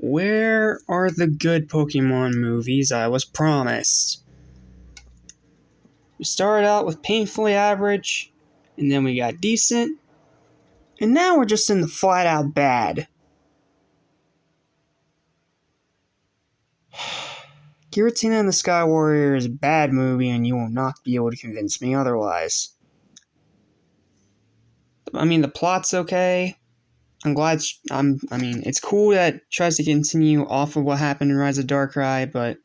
where are the good Pokemon movies I was promised? We started out with painfully average, and then we got decent, and now we're just in the flat out bad. Giratina The Sky Warrior is a bad movie, and you will not be able to convince me otherwise. I mean, the plot's okay. It's cool that it tries to continue off of what happened in Rise of Darkrai, but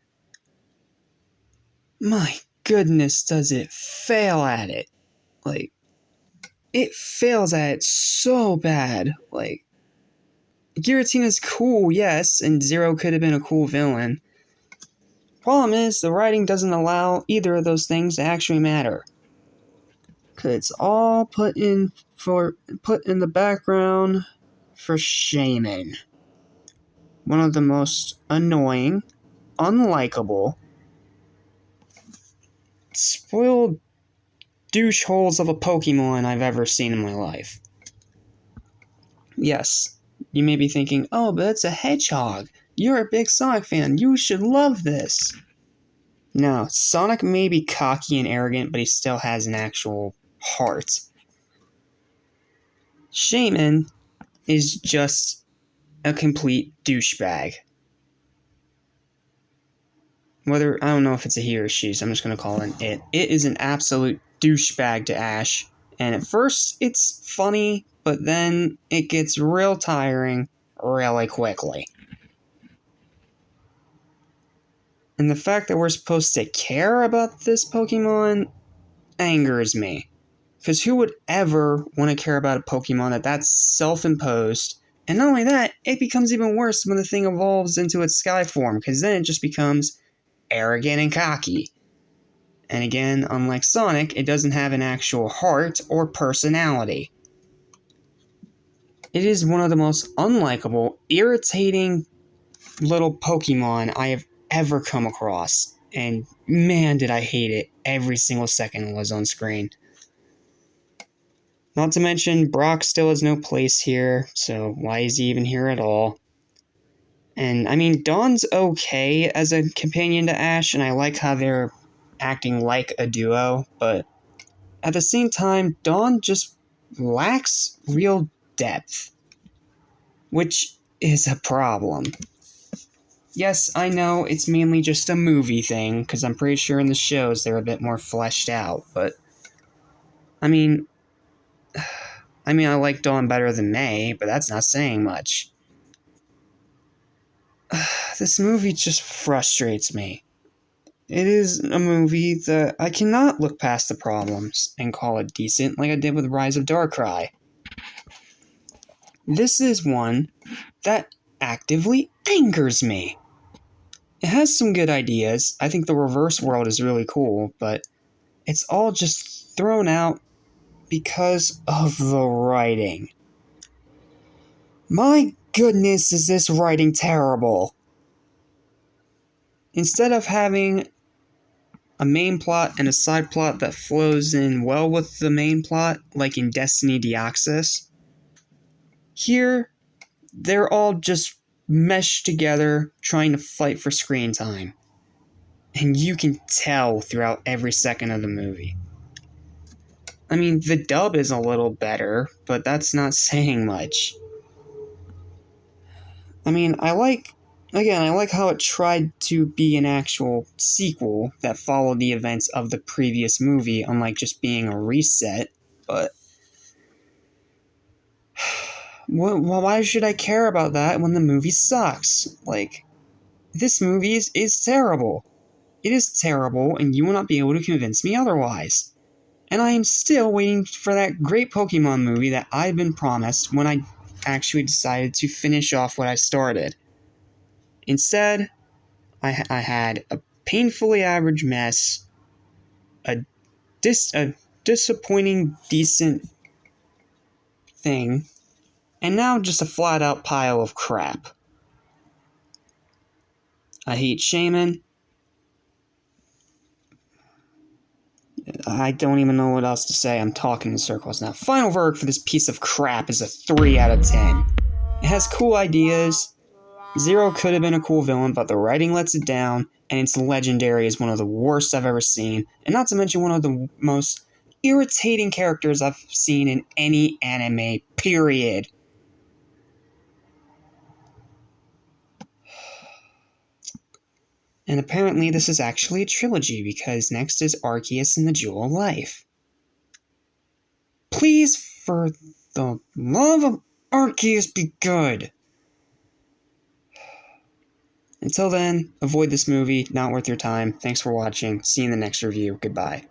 my goodness, does it fail at it. Like, it fails at it so bad. Like, Giratina's cool, yes, and Zero could have been a cool villain. Problem is, the writing doesn't allow either of those things to actually matter. Cause it's all put in the background for Shaman. One of the most annoying, unlikable, spoiled douche holes of a Pokemon I've ever seen in my life. Yes, you may be thinking, oh, but it's a hedgehog. You're a big Sonic fan. You should love this. No, Sonic may be cocky and arrogant, but he still has an actual heart. Shaman is just a complete douchebag. I don't know if it's a he or she, so I'm just going to call it it. It is an absolute douchebag to Ash. And at first, it's funny, but then it gets real tiring really quickly. And the fact that we're supposed to care about this Pokemon angers me. Because who would ever want to care about a Pokemon that's self-imposed? And not only that, it becomes even worse when the thing evolves into its Sky form, because then it just becomes arrogant and cocky. And again, unlike Sonic, it doesn't have an actual heart or personality. It is one of the most unlikable, irritating little Pokemon I have ever come across. And man, did I hate it every single second it was on screen. Not to mention, Brock still has no place here, so why is he even here at all? And, I mean, Dawn's okay as a companion to Ash, and I like how they're acting like a duo, but at the same time, Dawn just lacks real depth, which is a problem. Yes, I know it's mainly just a movie thing, because I'm pretty sure in the shows they're a bit more fleshed out, but I mean, I like Dawn better than May, but that's not saying much. This movie just frustrates me. It is a movie that I cannot look past the problems and call it decent like I did with Rise of Darkrai. This is one that actively angers me. It has some good ideas. I think the reverse world is really cool, but it's all just thrown out because of the writing. My goodness, is this writing terrible. Instead of having a main plot and a side plot that flows in well with the main plot, like in Destiny Deoxys, here, they're all just meshed together trying to fight for screen time. And you can tell throughout every second of the movie. I mean, the dub is a little better, but that's not saying much. I mean, I like how it tried to be an actual sequel that followed the events of the previous movie, unlike just being a reset, but why should I care about that when the movie sucks? Like, this movie is terrible. It is terrible, and you will not be able to convince me otherwise. And I am still waiting for that great Pokemon movie that I've been promised when I actually decided to finish off what I started. Instead, I had a painfully average mess, a disappointing, decent thing, and now just a flat-out pile of crap. I hate Shaman. I don't even know what else to say. I'm talking in circles now. Final verdict for this piece of crap is a 3 out of 10. It has cool ideas. Zero could have been a cool villain, but the writing lets it down, and it's legendary as one of the worst I've ever seen, and not to mention one of the most irritating characters I've seen in any anime, period. And apparently this is actually a trilogy, because next is Arceus and the Jewel of Life. Please, for the love of Arceus, be good! Until then, avoid this movie, not worth your time. Thanks for watching. See you in the next review. Goodbye.